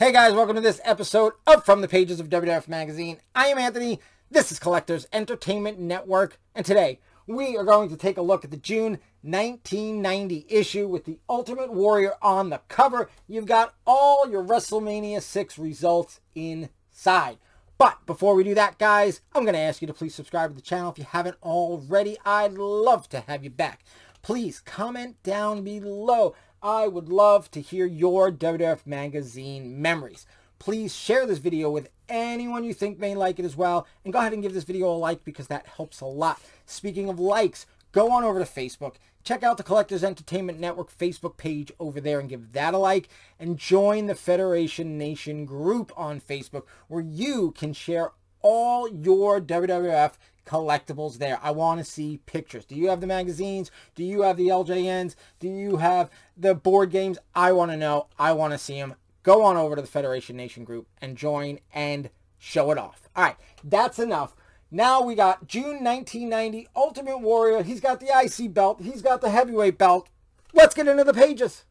Hey guys, welcome to this episode of From the Pages of WWF Magazine. I am Anthony, this is Collectors Entertainment Network, and today we are going to take a look at the June 1990 issue with the Ultimate Warrior on the cover. You've got all your WrestleMania 6 results inside. But before we do that, guys, I'm going to ask you to please subscribe to the channel if you haven't already. I'd love to have you back. Please comment down below. I would love to hear your WWF Magazine memories. Please share this video with anyone you think may like it as well. And go ahead and give this video a like because that helps a lot. Speaking of likes, go on over to Facebook. Check out the Collectors Entertainment Network Facebook page over there and give that a like. And join the Federation Nation group on Facebook where you can share all your WWF collectibles there. I want to see pictures. Do you have the magazines? Do you have the LJNs? Do you have the board games? I want to know. I want to see them. Go on over to the Federation Nation group and join and show it off. All right, that's enough. Now we got June 1990 Ultimate Warrior. He's got the IC belt. He's got the heavyweight belt. Let's get into the pages.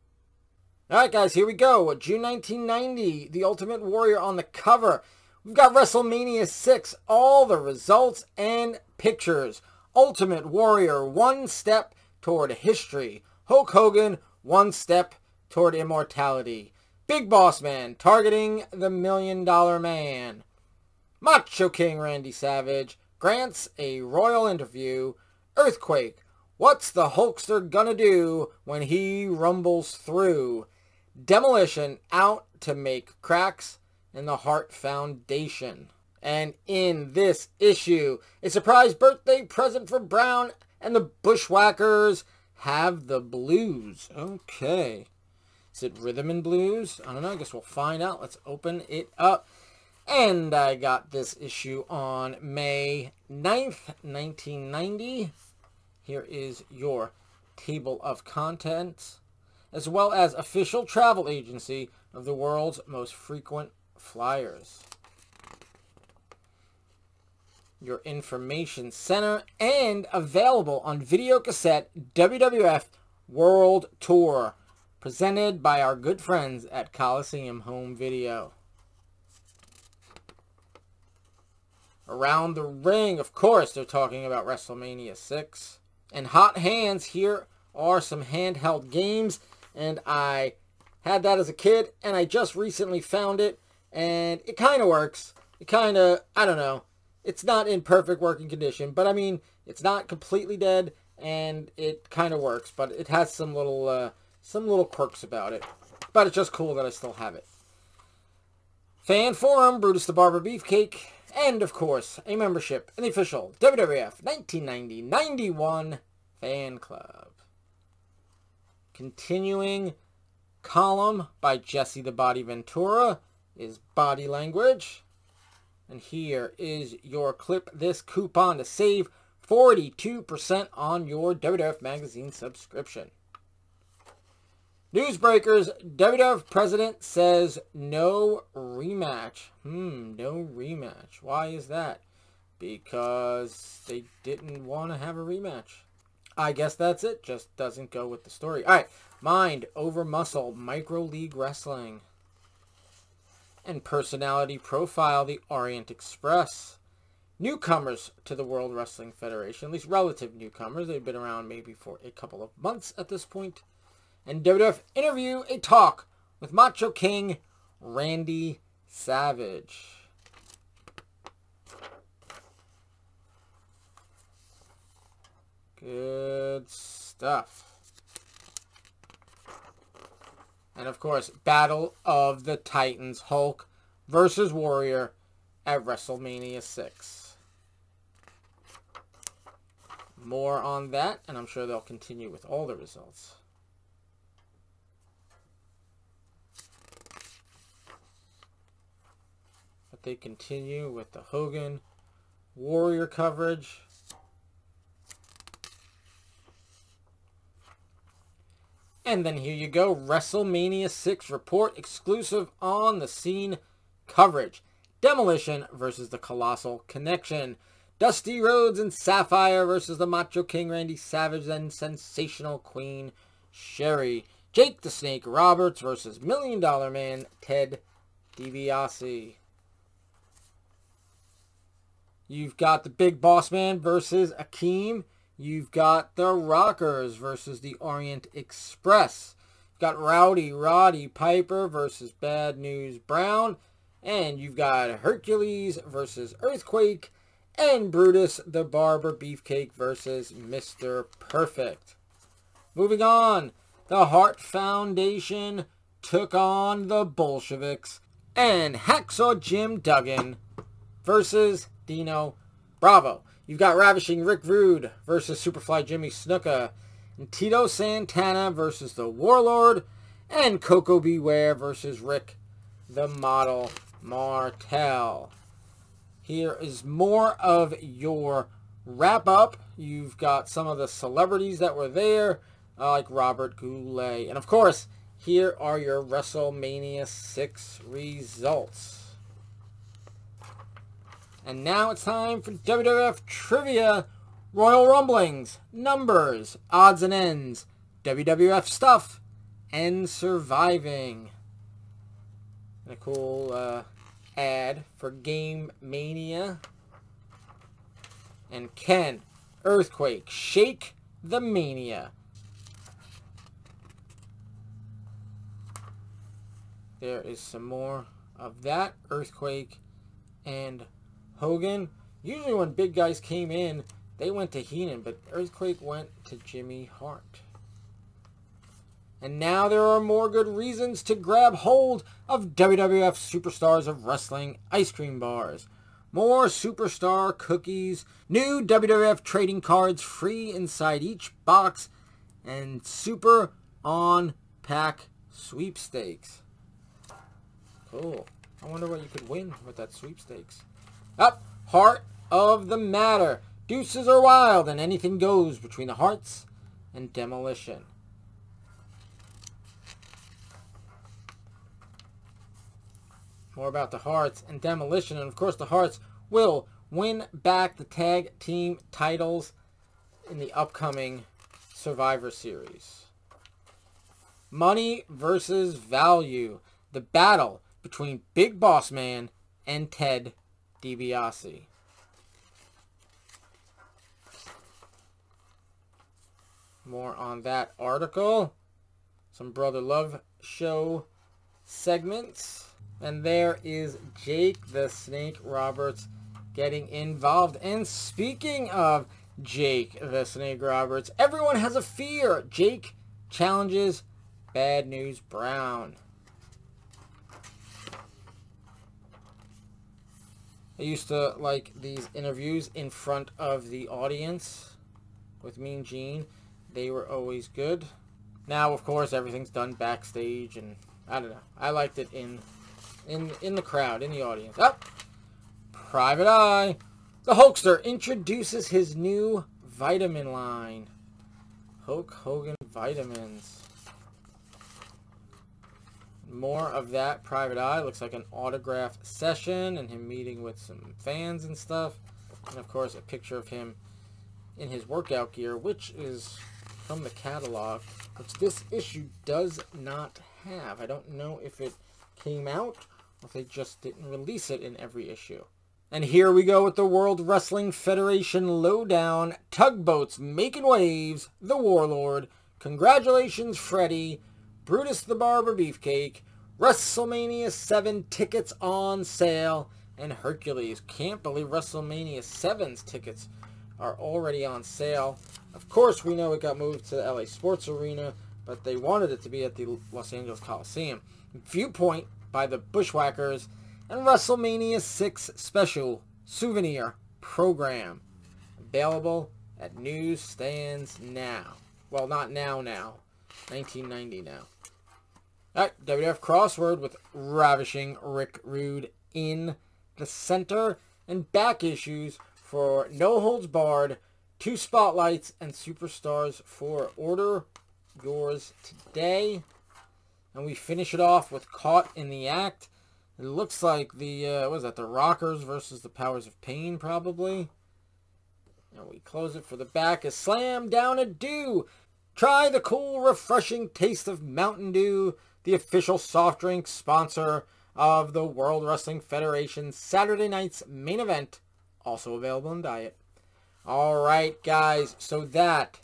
All right, guys, here we go. June 1990, the Ultimate Warrior on the cover. We've got WrestleMania 6, all the results and pictures. Ultimate Warrior, one step toward history. Hulk Hogan, one step toward immortality. Big Boss Man, targeting the $1 Million Man. Macho King Randy Savage, grants a royal interview. Earthquake, what's the Hulkster gonna do when he rumbles through? Demolition, out to make cracks in the Hart Foundation. And in this issue, a surprise birthday present for Brown, and the Bushwhackers have the blues. Okay. Is it rhythm and blues? I don't know. I guess we'll find out. Let's open it up. And I got this issue on May 9th, 1990. Here is your table of contents, as well as official travel agency of the world's most frequent flyers. Your information center, and available on video cassette WWF World Tour, presented by our good friends at Coliseum Home Video. Around the ring, of course, they're talking about WrestleMania 6. And hot hands, here are some handheld games, and I had that as a kid, and I just recently found it. And it kind of works. It kind of, I don't know. It's not in perfect working condition. But, I mean, it's not completely dead. And it kind of works. But it has some little quirks about it. But it's just cool that I still have it. Fan forum, Brutus the Barber Beefcake. And, of course, a membership in the official WWF 1990-91 fan club. Continuing column by Jesse the Body Ventura is Body Language. And here is your clip this coupon to save 42% on your WWF Magazine subscription. Newsbreakers, WWF president says no rematch. No rematch. Why is that? Because they didn't want to have a rematch. I guess that's it. Just doesn't go with the story. All right. Mind over muscle, micro league wrestling. And personality profile, the Orient Express. Newcomers to the World Wrestling Federation, at least relative newcomers. They've been around maybe for a couple of months at this point. And WWF interview, a talk with Macho King Randy Savage. Good stuff. And of course, Battle of the Titans, Hulk versus Warrior at WrestleMania 6. More on that, and I'm sure they'll continue with all the results. But they continue with the Hogan Warrior coverage. And then here you go, WrestleMania 6 report, exclusive on the scene coverage. Demolition versus the Colossal Connection. Dusty Rhodes and Sapphire versus the Macho King Randy Savage and Sensational Queen Sherry. Jake the Snake Roberts versus $1 Million Man Ted DiBiase. You've got the Big Boss Man versus Akeem. You've got the Rockers versus the Orient Express. You've got Roddy Piper versus Bad News Brown. And you've got Hercules versus Earthquake. And Brutus the Barber Beefcake versus Mr. Perfect. Moving on, the Hart Foundation took on the Bolsheviks. And Hacksaw Jim Duggan versus Dino Bravo. You've got Ravishing Rick Rude versus Superfly Jimmy Snuka. And Tito Santana versus the Warlord. And Coco Beware versus Rick the Model Martel. Here is more of your wrap-up. You've got some of the celebrities that were there, like Robert Goulet. And of course, here are your WrestleMania 6 results. And now it's time for WWF Trivia, Royal Rumblings, Numbers, Odds and Ends, WWF Stuff, and Surviving. And a cool ad for Game Mania. And Ken, Earthquake, Sheik the Mania. There is some more of that. Earthquake and Hogan. Usually when big guys came in, they went to Heenan, but Earthquake went to Jimmy Hart. And now there are more good reasons to grab hold of WWF Superstars of Wrestling ice cream bars. More Superstar cookies, new WWF trading cards free inside each box, and Super On Pack sweepstakes. Cool. I wonder what you could win with that sweepstakes. Up, Heart of the Matter. Deuces are wild and anything goes between the Hearts and Demolition. More about the Hearts and Demolition. And of course the Hearts will win back the tag team titles in the upcoming Survivor Series. Money versus value. The battle between Big Boss Man and Ted DiBiase. More on that article. Some Brother Love Show segments. And there is Jake the Snake Roberts getting involved. And speaking of Jake the Snake Roberts, everyone has a fear. Jake challenges Bad News Brown. I used to like these interviews in front of the audience with Mean Gene. They were always good. Now, of course, everything's done backstage, and I don't know. I liked it in the crowd, in the audience. Oh! Private Eye. The Hulkster introduces his new vitamin line. Hulk Hogan Vitamins. More of that Private Eye. Looks like an autograph session and him meeting with some fans and stuff. And of course a picture of him in his workout gear, which is from the catalog, which this issue does not have. I don't know if it came out or if they just didn't release it in every issue. And here we go with the World Wrestling Federation Lowdown. Tugboats making waves. The Warlord. Congratulations, Freddie. Brutus the Barber Beefcake. WrestleMania 7 tickets on sale. And Hercules. Can't believe WrestleMania 7's tickets are already on sale. Of course, we know it got moved to the LA Sports Arena, but they wanted it to be at the Los Angeles Coliseum. Viewpoint by the Bushwhackers. And WrestleMania 6 special souvenir program. Available at newsstands now. Well, not now. 1990 now. Alright, WWF Crossword with Ravishing Rick Rude in the center. And back issues for No Holds Barred, 2 Spotlights, and Superstars for order. Yours today. And we finish it off with Caught in the Act. It looks like the, what is that, the Rockers versus the Powers of Pain, probably. And we close it for the back as Slam Down a Dew. Try the cool, refreshing taste of Mountain Dew, the official soft drink sponsor of the World Wrestling Federation Saturday night's main event, also available in Diet. Alright guys, so that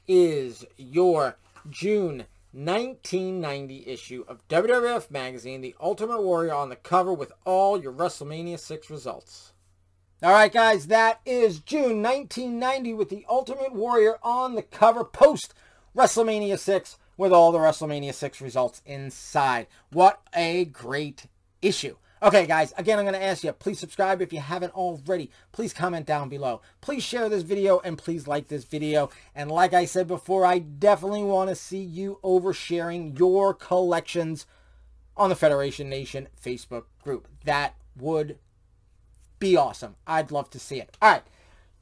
is your June 1990 issue of WWF Magazine, The Ultimate Warrior, on the cover with all your WrestleMania 6 results. Alright guys, that is June 1990 with The Ultimate Warrior on the cover post WrestleMania 6 with all the WrestleMania 6 results inside. What a great issue. Okay guys, again I'm going to ask you, please subscribe if you haven't already. Please comment down below. Please share this video and please like this video. And like I said before, I definitely want to see you oversharing your collections on the Federation Nation Facebook group. That would be awesome. I'd love to see it. Alright,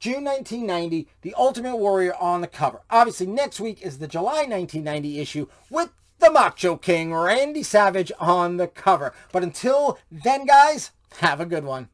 June 1990, The Ultimate Warrior on the cover. Obviously next week is the July 1990 issue with the Macho King, Randy Savage, on the cover. But until then, guys, have a good one.